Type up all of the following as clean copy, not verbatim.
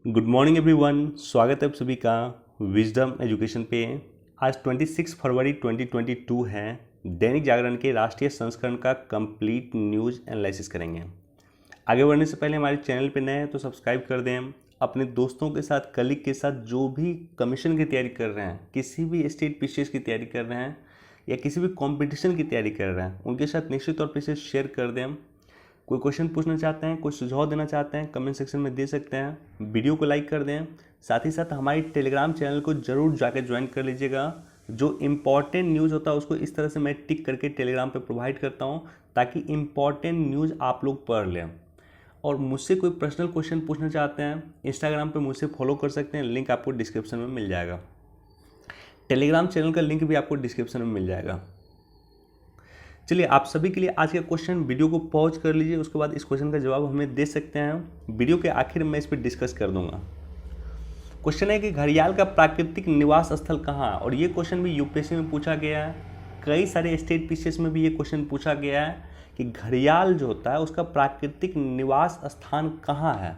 Good morning everyone. स्वागत है आप सभी का विजडम एजुकेशन पे। आज 26 फरवरी 2022 है। दैनिक जागरण के राष्ट्रीय संस्करण का कंप्लीट न्यूज़ एनालिसिस करेंगे। आगे बढ़ने से पहले हमारे चैनल पे नए हैं तो सब्सक्राइब कर दें। अपने दोस्तों के साथ, कलीग के साथ जो भी कमीशन की तैयारी कर रहे हैं, किसी भी स्टेट पीसीएस की तैयारी कर रहे हैं या किसी भी कंपटीशन की तैयारी कर रहे हैं, उनके साथ निश्चित तौर पर इसे शेयर कर दें। कोई क्वेश्चन पूछना चाहते हैं, कोई सुझाव देना चाहते हैं, कमेंट सेक्शन में दे सकते हैं। वीडियो को लाइक कर दें। साथ ही साथ हमारी टेलीग्राम चैनल को ज़रूर जाकर ज्वाइन कर लीजिएगा। जो इम्पॉर्टेंट न्यूज़ होता है उसको इस तरह से मैं टिक करके टेलीग्राम पे प्रोवाइड करता हूँ ताकि इम्पॉर्टेंट न्यूज़ आप लोग पढ़ लें। और मुझसे कोई पर्सनल क्वेश्चन पूछना चाहते हैं, इंस्टाग्राम पे मुझसे फॉलो कर सकते हैं। लिंक आपको डिस्क्रिप्शन में मिल जाएगा। टेलीग्राम चैनल का लिंक भी आपको डिस्क्रिप्शन में मिल जाएगा। चलिए, आप सभी के लिए आज का क्वेश्चन, वीडियो को पॉज कर लीजिए, उसके बाद इस क्वेश्चन का जवाब हमें दे सकते हैं। वीडियो के आखिर में इस पर डिस्कस कर दूंगा। क्वेश्चन है कि घड़ियाल का प्राकृतिक निवास स्थल कहाँ है। और ये क्वेश्चन भी यूपीएससी में पूछा गया है, कई सारे स्टेट पीसीएस में भी ये क्वेश्चन पूछा गया है कि घड़ियाल जो होता है उसका प्राकृतिक निवास स्थान कहाँ है।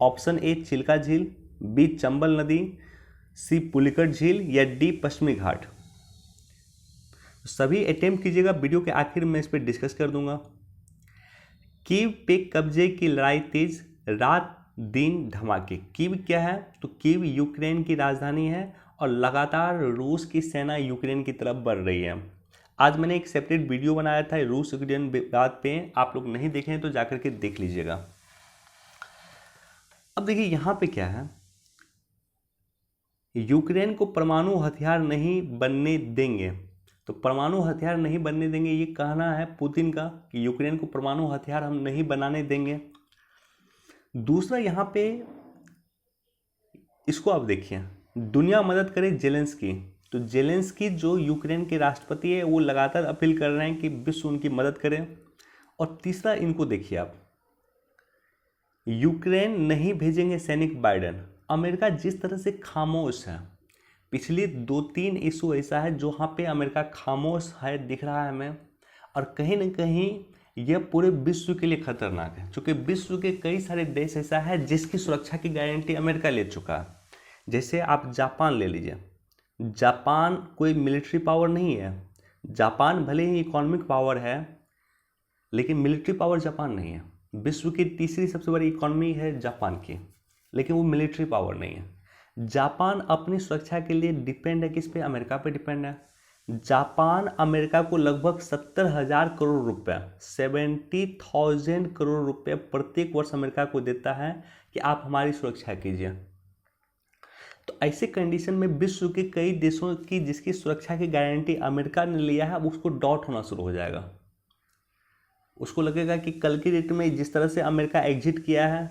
ऑप्शन ए चिल्का झील, बी चंबल नदी, सी पुलिकट झील या डी पश्चिमी घाट। सभी अटेम्प्ट कीजिएगा, वीडियो के आखिर में इस पर डिस्कस कर दूंगा। कीव पे कब्जे की लड़ाई तेज, रात दिन धमाके। कीव क्या है? तो कीव यूक्रेन की राजधानी है और लगातार रूस की सेना यूक्रेन की तरफ बढ़ रही है। आज मैंने एक सेपरेट वीडियो बनाया था रूस यूक्रेन विवाद पे, आप लोग नहीं देखे हैं तो जाकर के देख लीजिएगा। अब देखिए यहाँ पे क्या है, यूक्रेन को परमाणु हथियार नहीं बनने देंगे। तो परमाणु हथियार नहीं बनने देंगे, ये कहना है पुतिन का कि यूक्रेन को परमाणु हथियार हम नहीं बनाने देंगे। दूसरा यहाँ पे इसको आप देखिए, दुनिया मदद करे जेलेंस्की। तो जेलेंस्की जो यूक्रेन के राष्ट्रपति है वो लगातार अपील कर रहे हैं कि विश्व उनकी मदद करे। और तीसरा इनको देखिए आप, यूक्रेन नहीं भेजेंगे सैनिक बाइडेन। अमेरिका जिस तरह से खामोश है, पिछली 2-3 इशू ऐसा है जहाँ पे अमेरिका खामोश है दिख रहा है हमें, और कहीं ना कहीं यह पूरे विश्व के लिए खतरनाक है, क्योंकि विश्व के कई सारे देश ऐसा है जिसकी सुरक्षा की गारंटी अमेरिका ले चुका है। जैसे आप जापान ले लीजिए, जापान कोई मिलिट्री पावर नहीं है। जापान भले ही इकोनॉमिक पावर है लेकिन मिलिट्री पावर जापान नहीं है। विश्व की तीसरी सबसे बड़ी इकोनॉमी है जापान की, लेकिन वो मिलिट्री पावर नहीं है। जापान अपनी सुरक्षा के लिए डिपेंड है किस पे? अमेरिका पे डिपेंड है। जापान अमेरिका को लगभग 70,000 करोड़ रुपए, 70,000 करोड़ रुपए प्रत्येक वर्ष अमेरिका को देता है कि आप हमारी सुरक्षा कीजिए। तो ऐसे कंडीशन में विश्व के कई देशों की जिसकी सुरक्षा की गारंटी अमेरिका ने लिया है, उसको डाउट होना शुरू हो जाएगा। उसको लगेगा कि कल की डेट में जिस तरह से अमेरिका एग्जिट किया है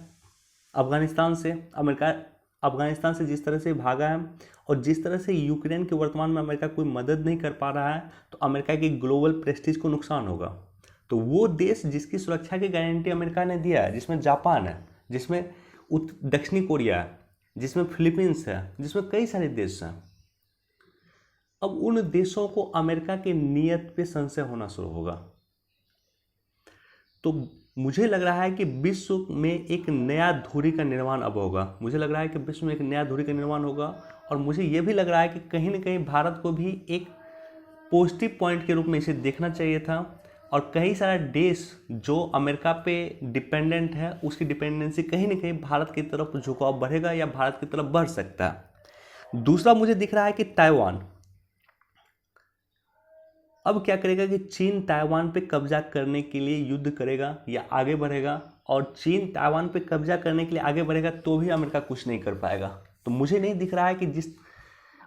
अफगानिस्तान से, अमेरिका अफगानिस्तान से जिस तरह से भागा है, और जिस तरह से यूक्रेन के वर्तमान में अमेरिका कोई मदद नहीं कर पा रहा है, तो अमेरिका की ग्लोबल प्रेस्टीज को नुकसान होगा। तो वो देश जिसकी सुरक्षा की गारंटी अमेरिका ने दिया है, जिसमें जापान है, जिसमें दक्षिणी कोरिया है, जिसमें फिलीपींस है, जिसमें कई सारे देश हैं, अब उन देशों को अमेरिका के नीयत पे संशय होना शुरू होगा। तो मुझे लग रहा है कि विश्व में एक नया धुरी का निर्माण अब होगा। मुझे लग रहा है कि विश्व में एक नया धुरी का निर्माण होगा, और मुझे ये भी लग रहा है कि कहीं ना कहीं भारत को भी एक पॉजिटिव पॉइंट के रूप में इसे देखना चाहिए था। और कई सारे देश जो अमेरिका पे डिपेंडेंट है, उसकी डिपेंडेंसी कहीं ना कहीं भारत की तरफ झुकाव बढ़ेगा या भारत की तरफ बढ़ सकता है। दूसरा मुझे दिख रहा है कि ताइवान अब क्या करेगा कि चीन ताइवान पे कब्जा करने के लिए युद्ध करेगा या आगे बढ़ेगा। और चीन ताइवान पे कब्जा करने के लिए आगे बढ़ेगा तो भी अमेरिका कुछ नहीं कर पाएगा। तो मुझे नहीं दिख रहा है कि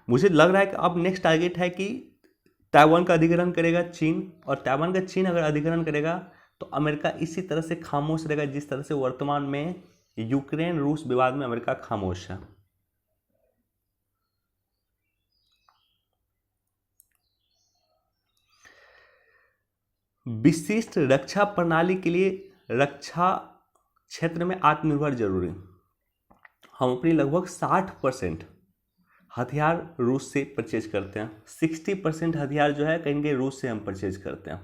मुझे लग रहा है कि अब नेक्स्ट टारगेट है कि ताइवान का अधिग्रहण करेगा चीन, और ताइवान का चीन अगर अधिग्रहण करेगा तो अमेरिका इसी तरह से खामोश रहेगा जिस तरह से वर्तमान में यूक्रेन रूस विवाद में अमेरिका खामोश है। विशिष्ट रक्षा प्रणाली के लिए रक्षा क्षेत्र में आत्मनिर्भर जरूरी। हम अपनी लगभग 60% हथियार रूस से परचेज करते हैं। 60% हथियार जो है कहीं कहीं रूस से हम परचेज करते हैं।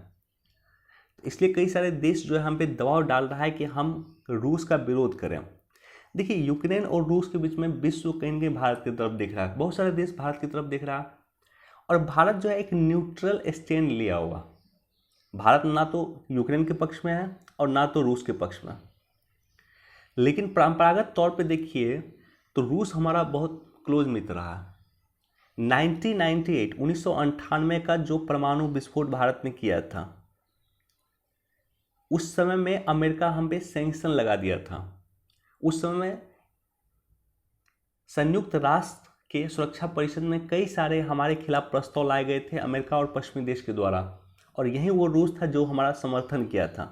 इसलिए कई सारे देश जो है हम पे दबाव डाल रहा है कि हम रूस का विरोध करें। देखिए यूक्रेन और रूस के बीच में विश्व कहीं न कहीं भारत की तरफ देख रहा है, बहुत सारे देश भारत की तरफ देख रहा है, और भारत जो है एक न्यूट्रल स्टैंड लिया हुआ। भारत ना तो यूक्रेन के पक्ष में है और ना तो रूस के पक्ष में, लेकिन परंपरागत तौर पे देखिए तो रूस हमारा बहुत क्लोज मित्र रहा है। 1998 का जो परमाणु विस्फोट भारत ने किया था, उस समय में अमेरिका हम पे सैंक्शन लगा दिया था। उस समय में संयुक्त राष्ट्र के सुरक्षा परिषद में कई सारे हमारे खिलाफ प्रस्ताव लाए गए थे अमेरिका और पश्चिमी देश के द्वारा, और यही वो रूस था जो हमारा समर्थन किया था।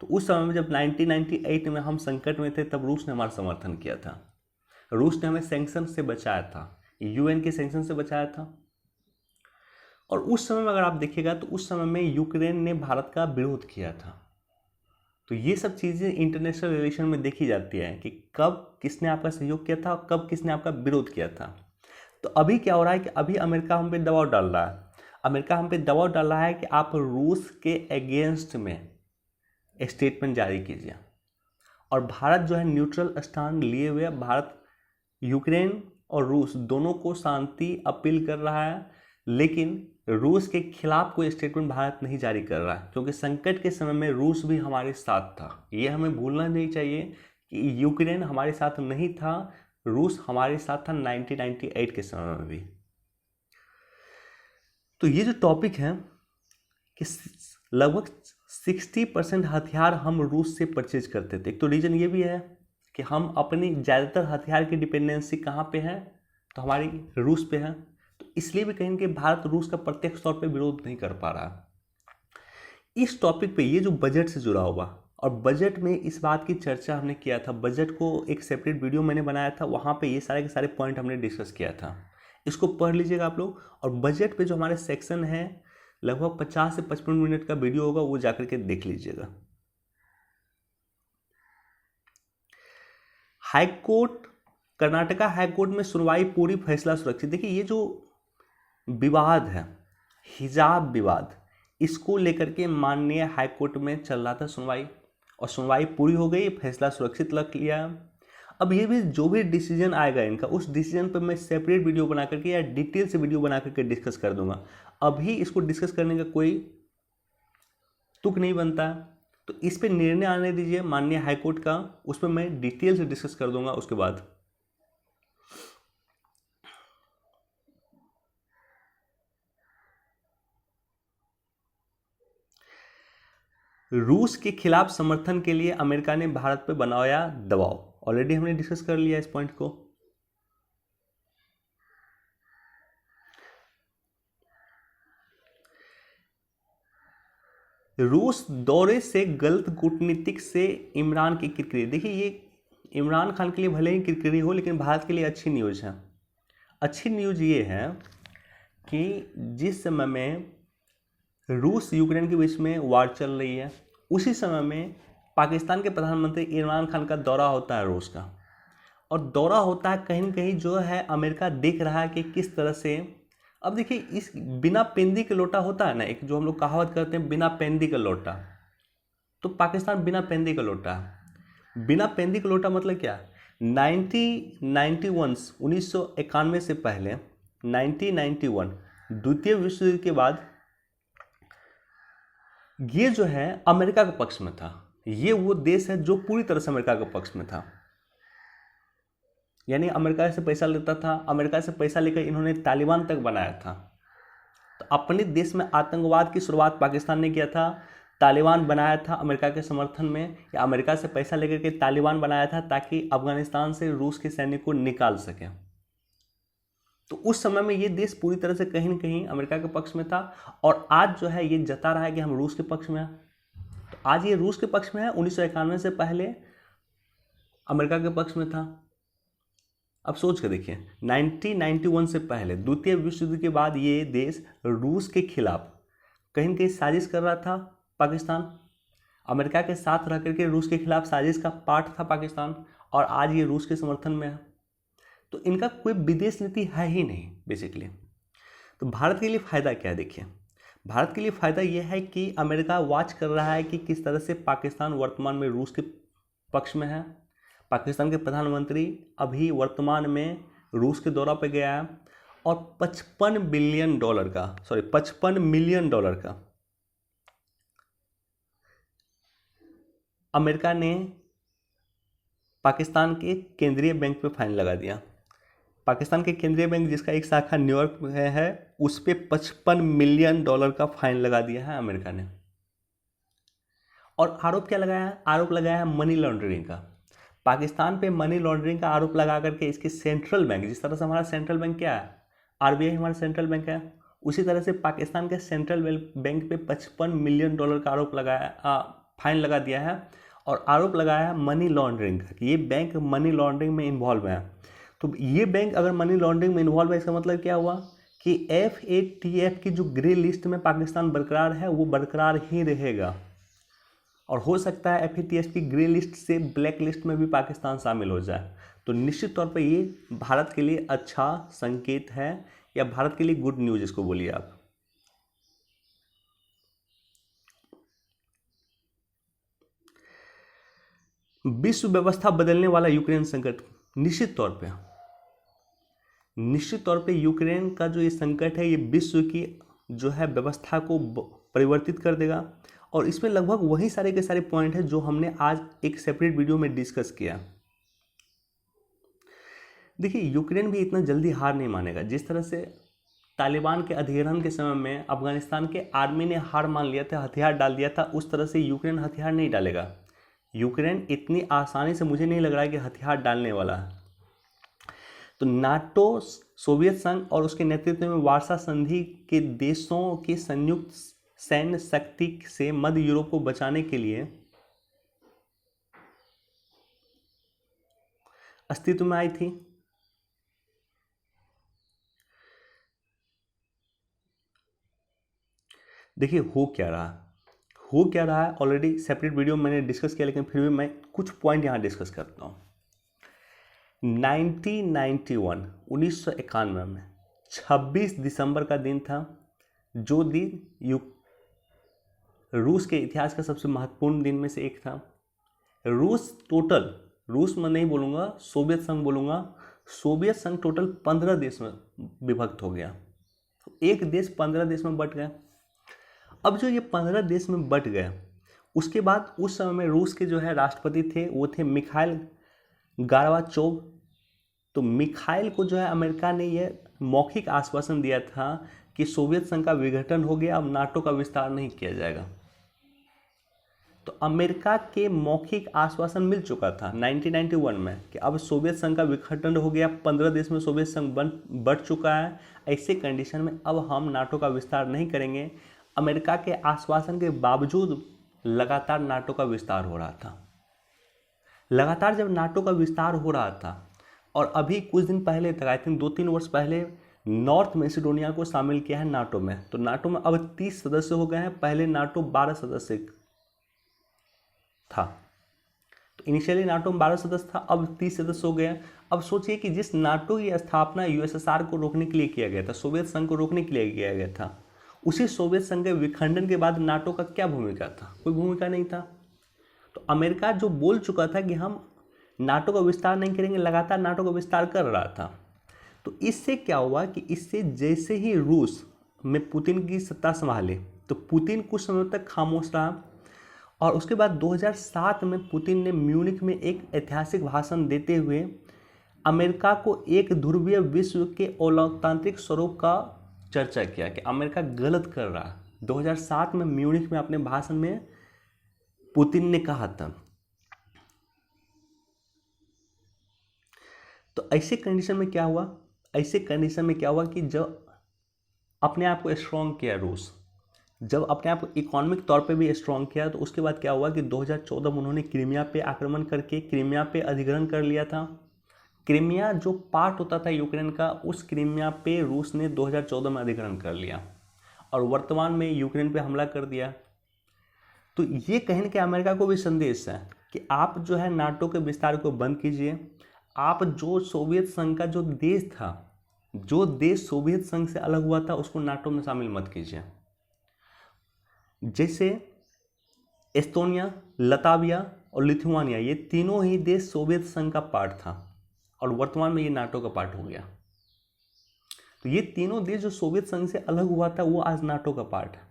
तो उस समय में जब 1998 में हम संकट में थे, तब रूस ने हमारा समर्थन किया था। रूस ने हमें सैंक्शन से बचाया था, यूएन के सैंक्शन से बचाया था। और उस समय में अगर आप देखिएगा तो उस समय में यूक्रेन ने भारत का विरोध किया था। तो ये सब चीज़ें इंटरनेशनल रिलेशन में देखी जाती है कि कब किसने आपका सहयोग किया था और कब किसने आपका विरोध किया था। तो अभी क्या हो रहा है कि अभी अमेरिका हम पे दबाव डाल रहा है। अमेरिका हम पे दबाव डाल रहा है कि आप रूस के अगेंस्ट में स्टेटमेंट जारी कीजिए, और भारत जो है न्यूट्रल स्टैंड लिए हुए, भारत यूक्रेन और रूस दोनों को शांति अपील कर रहा है, लेकिन रूस के खिलाफ कोई स्टेटमेंट भारत नहीं जारी कर रहा है, क्योंकि संकट के समय में रूस भी हमारे साथ था। ये हमें भूलना नहीं चाहिए कि यूक्रेन हमारे साथ नहीं था, रूस हमारे साथ था 1998 के समय में भी। तो ये जो टॉपिक है कि लगभग 60% हथियार हम रूस से परचेज करते थे। एक तो रीज़न ये भी है कि हम अपनी ज़्यादातर हथियार की डिपेंडेंसी कहाँ पे है, तो हमारी रूस पे है। तो इसलिए भी कहीं कि भारत रूस का प्रत्यक्ष तौर पे विरोध नहीं कर पा रहा। इस टॉपिक पे ये जो बजट से जुड़ा हुआ, और बजट में इस बात की चर्चा हमने किया था, बजट को एक सेपरेट वीडियो मैंने बनाया था, वहाँ पे ये सारे के सारे पॉइंट हमने डिस्कस किया था। इसको पढ़ लीजिएगा आप लोग। और बजट पे जो हमारे सेक्शन है, लगभग 50 से 55 मिनट का वीडियो होगा, वो जाकर के देख लीजिएगा। हाईकोर्ट, कर्नाटका हाईकोर्ट में सुनवाई पूरी, फैसला सुरक्षित। देखिए ये जो विवाद है, हिजाब विवाद, इसको लेकर के माननीय हाईकोर्ट में चल रहा था सुनवाई, और सुनवाई पूरी हो गई, फैसला सुरक्षित रख लिया। अब ये भी जो भी डिसीजन आएगा इनका, उस डिसीजन पर मैं सेपरेट वीडियो बना करके या डिटेल से वीडियो बना करके डिस्कस कर दूंगा। अभी इसको डिस्कस करने का कोई तुक नहीं बनता है, तो इस पर निर्णय आने दीजिए माननीय हाईकोर्ट का, उस पर मैं डिटेल से डिस्कस कर दूंगा उसके बाद। रूस के खिलाफ समर्थन के लिए अमेरिका ने भारत पर बनाया दबाव, ऑलरेडी हमने डिस्कस कर लिया इस पॉइंट को। रूस दौरे से गलत कूटनीतिक से इमरान की किरकिरी। देखिए ये इमरान खान के लिए भले ही किरकिरी हो, लेकिन भारत के लिए अच्छी न्यूज़ है। अच्छी न्यूज़ ये है कि जिस समय में रूस यूक्रेन के बीच में वार चल रही है, उसी समय में पाकिस्तान के प्रधानमंत्री इमरान खान का दौरा होता है रूस का, और दौरा होता है कहीं न कहीं जो है अमेरिका देख रहा है कि किस तरह से। अब देखिए इस बिना पेंदी के लोटा होता है ना, एक जो हम लोग कहावत करते हैं बिना पेंदी का लोटा, तो पाकिस्तान बिना पेंदी का लोटा है। बिना पेंदी का लोटा मतलब क्या? 1991 से पहले 1991 द्वितीय विश्व युद्ध के बाद ये जो है अमेरिका के पक्ष में था। ये वो देश है जो पूरी तरह से अमेरिका के पक्ष में था, यानी अमेरिका से पैसा लेता था। अमेरिका से पैसा लेकर इन्होंने तालिबान तक बनाया था। तो अपने देश में आतंकवाद की शुरुआत पाकिस्तान ने किया था, तालिबान बनाया था अमेरिका के समर्थन में, या अमेरिका से पैसा लेकर के तालिबान बनाया था ताकि अफगानिस्तान से रूस के सैनिक को निकाल सके। तो उस समय में ये देश पूरी तरह से कहीं न कहीं अमेरिका के पक्ष में था, और आज जो है ये जता रहा है कि हम रूस के पक्ष में हैं। तो आज ये रूस के पक्ष में है, 1991 से पहले अमेरिका के पक्ष में था। अब सोच कर देखिए, 1991 से पहले द्वितीय विश्व युद्ध के बाद ये देश रूस के खिलाफ कहीं न कहीं साजिश कर रहा था। पाकिस्तान अमेरिका के साथ रह करके रूस के खिलाफ साजिश का पार्ट था पाकिस्तान, और आज ये रूस के समर्थन में है। तो इनका कोई विदेश नीति है ही नहीं बेसिकली। तो भारत के लिए फ़ायदा क्या है? देखिए भारत के लिए फ़ायदा यह है कि अमेरिका वॉच कर रहा है कि किस तरह से पाकिस्तान वर्तमान में रूस के पक्ष में है। पाकिस्तान के प्रधानमंत्री अभी वर्तमान में रूस के दौरा पे गया है और 55 मिलियन डॉलर का अमेरिका ने पाकिस्तान के केंद्रीय बैंक पे फाइन लगा दिया। पाकिस्तान के केंद्रीय बैंक जिसका एक शाखा न्यूयॉर्क में है उस पे 55 मिलियन डॉलर का फाइन लगा दिया है अमेरिका ने। और आरोप क्या लगाया है? आरोप लगाया है मनी लॉन्ड्रिंग का। पाकिस्तान पे मनी लॉन्ड्रिंग का आरोप लगा करके इसके सेंट्रल बैंक, जिस तरह से हमारा सेंट्रल बैंक क्या है, आरबीआई हमारा सेंट्रल बैंक है, उसी तरह से पाकिस्तान के सेंट्रल बैंक पे 55 मिलियन डॉलर का आरोप लगाया, फाइन लगा दिया है और आरोप लगाया है मनी लॉन्ड्रिंग का कि ये बैंक मनी लॉन्ड्रिंग में इन्वॉल्व है। तो ये बैंक अगर मनी लॉन्ड्रिंग में इन्वॉल्व है इसका मतलब क्या हुआ कि FATF की जो ग्रे लिस्ट में पाकिस्तान बरकरार है वो बरकरार ही रहेगा और हो सकता है FATF की ग्रे लिस्ट से ब्लैक लिस्ट में भी पाकिस्तान शामिल हो जाए। तो निश्चित तौर पर ये भारत के लिए अच्छा संकेत है या भारत के लिए गुड न्यूज इसको बोलिए आप। विश्व व्यवस्था बदलने वाला यूक्रेन संकट, निश्चित तौर पे यूक्रेन का जो ये संकट है ये विश्व की जो है व्यवस्था को परिवर्तित कर देगा और इसमें लगभग वही सारे के सारे पॉइंट है जो हमने आज एक सेपरेट वीडियो में डिस्कस किया। देखिए यूक्रेन भी इतना जल्दी हार नहीं मानेगा। जिस तरह से तालिबान के अधिग्रहण के समय में अफगानिस्तान के आर्मी ने हार मान लिया था, हथियार डाल दिया था, उस तरह से यूक्रेन हथियार नहीं डालेगा। यूक्रेन इतनी आसानी से मुझे नहीं लग रहा है कि हथियार डालने वाला है। तो नाटो, सोवियत संघ और उसके नेतृत्व में वार्सा संधि के देशों की संयुक्त सैन्य शक्ति से मध्य यूरोप को बचाने के लिए अस्तित्व में आई थी। देखिए हो क्या रहा है ऑलरेडी सेपरेट वीडियो मैंने डिस्कस किया, लेकिन फिर भी मैं कुछ पॉइंट यहाँ डिस्कस करता हूँ। 1991 में 26 दिसंबर का दिन था, जो दिन रूस के इतिहास का सबसे महत्वपूर्ण दिन में से एक था। रूस में नहीं बोलूँगा, सोवियत संघ बोलूँगा। सोवियत संघ टोटल 15 देश में विभक्त हो गया। एक देश 15 देश में बट गया। अब जो ये 15 देश में बट गए उसके बाद उस समय में रूस के जो है राष्ट्रपति थे वो थे मिखाइल गोर्बाचोव। तो मिखाइल को जो है अमेरिका ने यह मौखिक आश्वासन दिया था कि सोवियत संघ का विघटन हो गया, अब नाटो का विस्तार नहीं किया जाएगा। तो अमेरिका के मौखिक आश्वासन मिल चुका था 1991 में कि अब सोवियत संघ का विघटन हो गया, 15 देश में सोवियत संघ बढ़ चुका है। ऐसे कंडीशन में अब हम नाटो का विस्तार नहीं करेंगे। अमेरिका के आश्वासन के बावजूद लगातार नाटो का विस्तार हो रहा था। लगातार जब नाटो का विस्तार हो रहा था और अभी कुछ दिन पहले तक, आई थिंक 2-3 वर्ष पहले, नॉर्थ मैसेडोनिया को शामिल किया है नाटो में। तो नाटो में अब 30 सदस्य हो गए हैं। पहले नाटो 12 सदस्य था। तो इनिशियली नाटो में 12 सदस्य था, अब 30 सदस्य हो गए। अब सोचिए कि जिस नाटो की स्थापना USSR को रोकने के लिए किया गया था, सोवियत संघ को रोकने के लिए किया गया था, उसी सोवियत संघ के विखंडन के बाद नाटो का क्या भूमिका था? कोई भूमिका नहीं था। तो अमेरिका जो बोल चुका था कि हम नाटो का विस्तार नहीं करेंगे, लगातार नाटो का विस्तार कर रहा था। तो इससे क्या हुआ कि इससे जैसे ही रूस में पुतिन की सत्ता संभाली तो पुतिन कुछ समय तक खामोश रहा और उसके बाद 2007 में पुतिन ने म्यूनिख में एक ऐतिहासिक भाषण देते हुए अमेरिका को एक ध्रुवीय विश्व के लोकतांत्रिक स्वरूप का चर्चा किया कि अमेरिका गलत कर रहा है। 2007 में म्यूनिख में अपने भाषण में पुतिन ने कहा था। तो ऐसे कंडीशन में क्या हुआ कि जब अपने आप को स्ट्रॉन्ग किया रूस, जब अपने आप को इकोनॉमिक तौर पे भी स्ट्रॉन्ग किया, तो उसके बाद क्या हुआ कि 2014 में उन्होंने क्रीमिया पे आक्रमण करके क्रीमिया पे अधिग्रहण कर लिया था। क्रीमिया जो पार्ट होता था यूक्रेन का, उस क्रीमिया पे रूस ने 2014 में अधिग्रहण कर लिया और वर्तमान में यूक्रेन पे हमला कर दिया। तो ये कहने के अमेरिका को भी संदेश है कि आप जो है नाटो के विस्तार को बंद कीजिए। आप जो सोवियत संघ का जो देश था, जो देश सोवियत संघ से अलग हुआ था, उसको नाटो में शामिल मत कीजिए। जैसे एस्तोनिया, लताविया और लिथुआनिया, ये तीनों ही देश सोवियत संघ का पार्ट था और वर्तमान में ये नाटो का पार्ट हो गया। तो ये तीनों देश जो सोवियत संघ से अलग हुआ था वो आज नाटो का पार्ट है।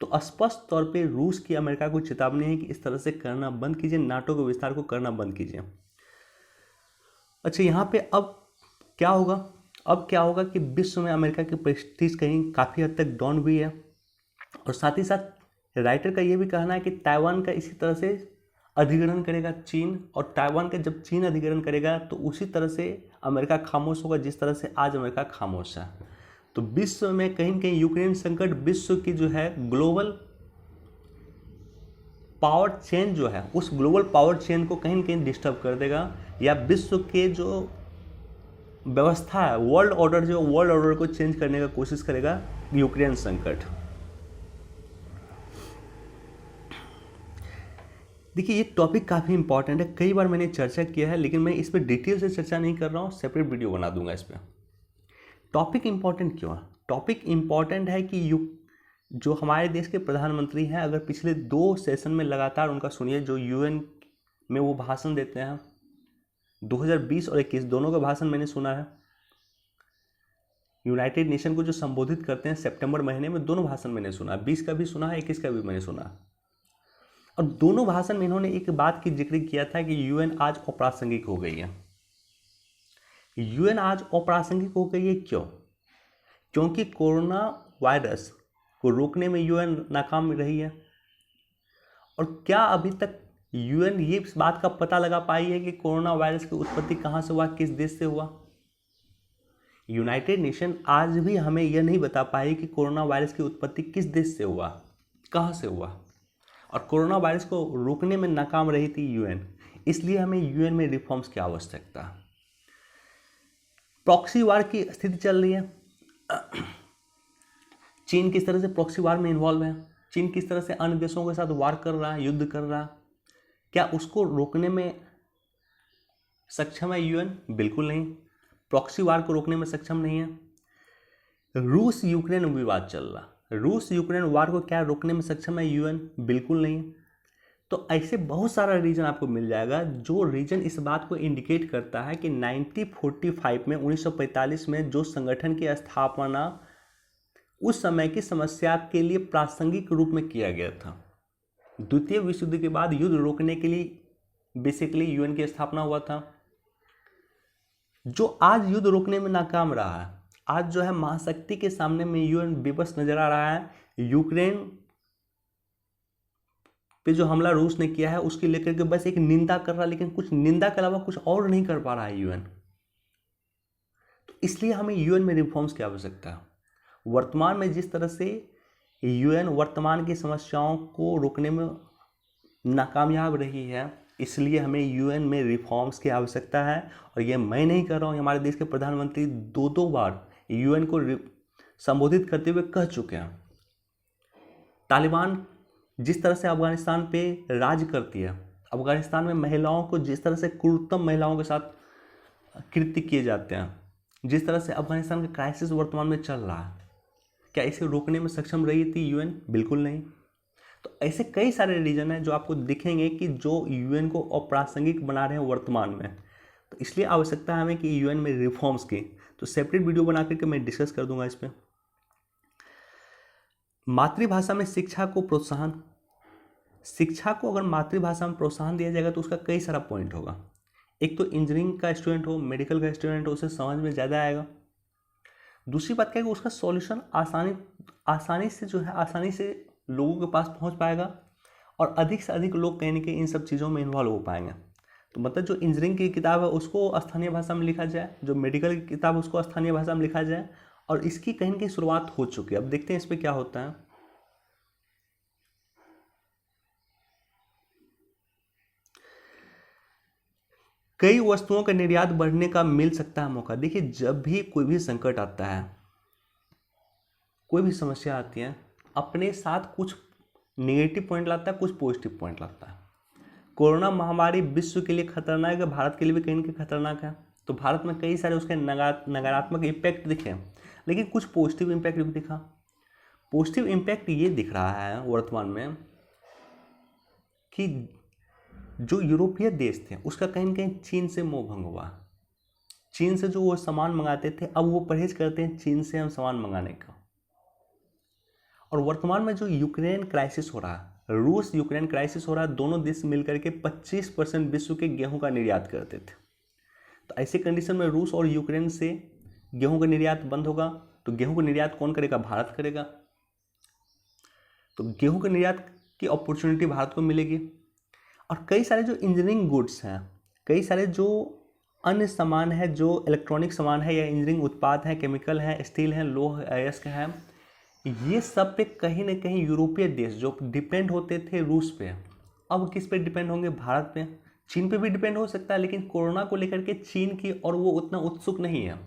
तो स्पष्ट तौर पे रूस की अमेरिका को चेतावनी है कि इस तरह से करना बंद कीजिए, नाटो के विस्तार को करना बंद कीजिए। अच्छा, यहाँ पे अब क्या होगा? अब क्या होगा कि विश्व में अमेरिका की प्रेस्टीज कहीं काफ़ी हद तक डाउन हुई है और साथ ही साथ राइटर का ये भी कहना है कि ताइवान का इसी तरह से अधिग्रहण करेगा चीन, और ताइवान का जब चीन अधिग्रहण करेगा तो उसी तरह से अमेरिका खामोश होगा जिस तरह से आज अमेरिका खामोश है। तो विश्व में कहीं न कहीं यूक्रेन संकट विश्व की जो है ग्लोबल पावर चेन जो है उस ग्लोबल पावर चेन को कहीं न कहीं डिस्टर्ब कर देगा, या विश्व के जो व्यवस्था है, वर्ल्ड ऑर्डर को चेंज करने का कोशिश करेगा यूक्रेन संकट। देखिए, ये टॉपिक काफ़ी इंपॉर्टेंट है, कई बार मैंने चर्चा किया है, लेकिन मैं इस पर डिटेल से चर्चा नहीं कर रहा हूँ, सेपरेट वीडियो बना दूंगा इस पर। टॉपिक इंपॉर्टेंट क्यों है? टॉपिक इंपॉर्टेंट है कि जो हमारे देश के प्रधानमंत्री हैं, अगर पिछले 2 सेशन में लगातार उनका सुनिए, जो यूएन में वो भाषण देते हैं, 2020 और 21 दोनों का भाषण मैंने सुना है। यूनाइटेड नेशन को जो संबोधित करते हैं सितंबर महीने में, दोनों भाषण मैंने सुना, 20 का भी सुना है, 21 का भी मैंने सुना। और दोनों भाषण में इन्होंने एक बात की जिक्र किया था कि यूएन आज अप्रासंगिक हो गई है। यूएन आज अप्रासंगिक हो गई है क्यों? क्योंकि कोरोना वायरस को रोकने में यूएन नाकाम रही है। और क्या अभी तक यूएन ये इस बात का पता लगा पाई है कि कोरोना वायरस की उत्पत्ति कहाँ से हुआ, किस देश से हुआ? यूनाइटेड नेशन आज भी हमें यह नहीं बता पाई कि कोरोना वायरस की उत्पत्ति किस देश से हुआ, कहाँ से हुआ। और कोरोना वायरस को रोकने में नाकाम रही थी यूएन, इसलिए हमें यूएन में रिफॉर्म्स की आवश्यकता। प्रॉक्सी वार की स्थिति चल रही है। चीन किस तरह से प्रॉक्सी वार में इन्वॉल्व है, चीन किस तरह से अन्य देशों के साथ वार कर रहा है, युद्ध कर रहा है, क्या उसको रोकने में सक्षम है यूएन? बिल्कुल नहीं। प्रॉक्सी वार को रोकने में सक्षम नहीं है। रूस यूक्रेन विवाद चल रहा, रूस यूक्रेन वार को क्या रोकने में सक्षम है यूएन? बिल्कुल नहीं। तो ऐसे बहुत सारा रीजन आपको मिल जाएगा, जो रीजन इस बात को इंडिकेट करता है कि 1945 में 1945 में जो संगठन की स्थापना उस समय की समस्या के लिए प्रासंगिक रूप में किया गया था। द्वितीय विश्व युद्ध के बाद युद्ध रोकने के लिए बेसिकली यूएन की स्थापना हुआ था, जो आज युद्ध रोकने में नाकाम रहा है। आज जो है महाशक्ति के सामने में यूएन विवश नजर आ रहा है। यूक्रेन पे जो हमला रूस ने किया है उसके लेकर के बस एक निंदा कर रहा है, लेकिन कुछ निंदा के अलावा कुछ और नहीं कर पा रहा है यूएन। तो इसलिए हमें यूएन में रिफॉर्म्स की आवश्यकता है। वर्तमान में जिस तरह से यूएन वर्तमान की समस्याओं को रोकने में नाकामयाब रही है, इसलिए हमें यूएन में रिफॉर्म्स की आवश्यकता है। और ये मैं नहीं कर रहा हूँ, हमारे देश के प्रधानमंत्री 2 बार यूएन को संबोधित करते हुए कह चुके हैं। तालिबान जिस तरह से अफगानिस्तान पे राज करती है, अफगानिस्तान में महिलाओं को जिस तरह से क्रूरतम महिलाओं के साथ कृत्य किए जाते हैं, जिस तरह से अफगानिस्तान का क्राइसिस वर्तमान में चल रहा है, क्या इसे रोकने में सक्षम रही थी यूएन? बिल्कुल नहीं। तो ऐसे कई सारे रीजन हैं जो आपको दिखेंगे कि जो यूएन को अप्रासंगिक बना रहे हैं वर्तमान में। तो इसलिए आवश्यकता है हमें कि यूएन में रिफॉर्म्स की। तो सेपरेट वीडियो बना करके मैं डिस्कस कर दूंगा इस पर। मातृभाषा में शिक्षा को प्रोत्साहन, शिक्षा को अगर मातृभाषा में प्रोत्साहन दिया जाएगा तो उसका कई सारा पॉइंट होगा। एक तो इंजीनियरिंग का स्टूडेंट हो, मेडिकल का स्टूडेंट हो, उसे समझ में ज़्यादा आएगा। दूसरी बात क्या है कि उसका सॉल्यूशन आसानी से लोगों के पास पहुंच पाएगा और अधिक से अधिक लोग कहीं ना कहीं इन सब चीज़ों में इन्वॉल्व हो पाएंगे। तो मतलब जो इंजीनियरिंग की किताब है उसको स्थानीय भाषा में लिखा जाए, जो मेडिकल की किताब है उसको स्थानीय भाषा में लिखा जाए, और इसकी कहीं ना कहीं शुरुआत हो चुकी है। अब देखते हैं इस पर क्या होता है। कई वस्तुओं का निर्यात बढ़ने का मिल सकता है मौका। देखिए, जब भी कोई भी संकट आता है, कोई भी समस्या आती है, अपने साथ कुछ नेगेटिव पॉइंट लाता है, कुछ पॉजिटिव पॉइंट लाता है। कोरोना महामारी विश्व के लिए खतरनाक है, भारत के लिए भी कहीं ना कहीं खतरनाक है। तो भारत में कई सारे उसके नकारात्मक इम्पैक्ट दिखे, लेकिन कुछ पॉजिटिव इम्पैक्ट भी दिखा। पॉजिटिव इम्पैक्ट ये दिख रहा है वर्तमान में कि जो यूरोपीय देश थे उसका कहीं ना कहीं चीन से मोह भंग हुआ। चीन से जो वो सामान मंगाते थे अब वो परहेज करते हैं चीन से हम सामान मंगाने का। और वर्तमान में जो यूक्रेन क्राइसिस हो रहा है, रूस यूक्रेन क्राइसिस हो रहा है, दोनों देश मिलकर के 25% विश्व के गेहूं का निर्यात करते थे। तो ऐसे कंडीशन में रूस और यूक्रेन से गेहूं का निर्यात बंद होगा तो गेहूं का निर्यात कौन करेगा? भारत करेगा। तो गेहूं का निर्यात की अपॉर्चुनिटी भारत को मिलेगी। और कई सारे जो इंजीनियरिंग गुड्स हैं, कई सारे जो अन्य सामान है, जो इलेक्ट्रॉनिक सामान है या इंजीनियरिंग उत्पाद हैं, केमिकल हैं, स्टील हैं, लोह अयस्क हैं, ये सब पे कहीं ना कहीं यूरोपीय देश जो डिपेंड होते थे रूस पे, अब किस पे डिपेंड होंगे? भारत पे। चीन पे भी डिपेंड हो सकता है, लेकिन कोरोना को लेकर के चीन की और वो उतना उत्सुक नहीं है,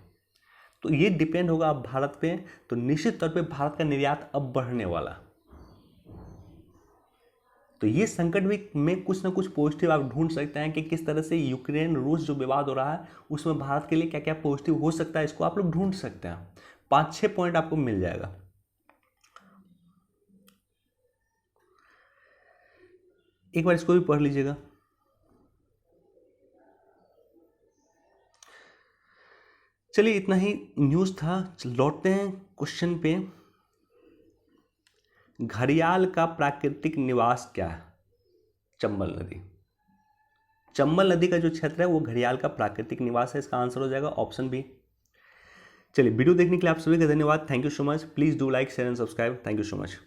तो ये डिपेंड होगा अब भारत पे। तो निश्चित तौर पे भारत का निर्यात अब बढ़ने वाला। तो ये संकट भी में कुछ ना कुछ पॉजिटिव आप ढूंढ सकते हैं कि किस तरह से यूक्रेन रूस जो विवाद हो रहा है उसमें भारत के लिए क्या क्या पॉजिटिव हो सकता है, इसको आप लोग ढूंढ सकते हैं। 5-6 पॉइंट आपको मिल जाएगा। एक बार इसको भी पढ़ लीजिएगा। चलिए इतना ही न्यूज़ था, लौटते हैं क्वेश्चन पे। घड़ियाल का प्राकृतिक निवास क्या है? चंबल नदी। चंबल नदी का जो क्षेत्र है वो घड़ियाल का प्राकृतिक निवास है, इसका आंसर हो जाएगा ऑप्शन बी। चलिए वीडियो देखने के लिए आप सभी का धन्यवाद। Thank you so much. Please do like share and subscribe. Thank you so much.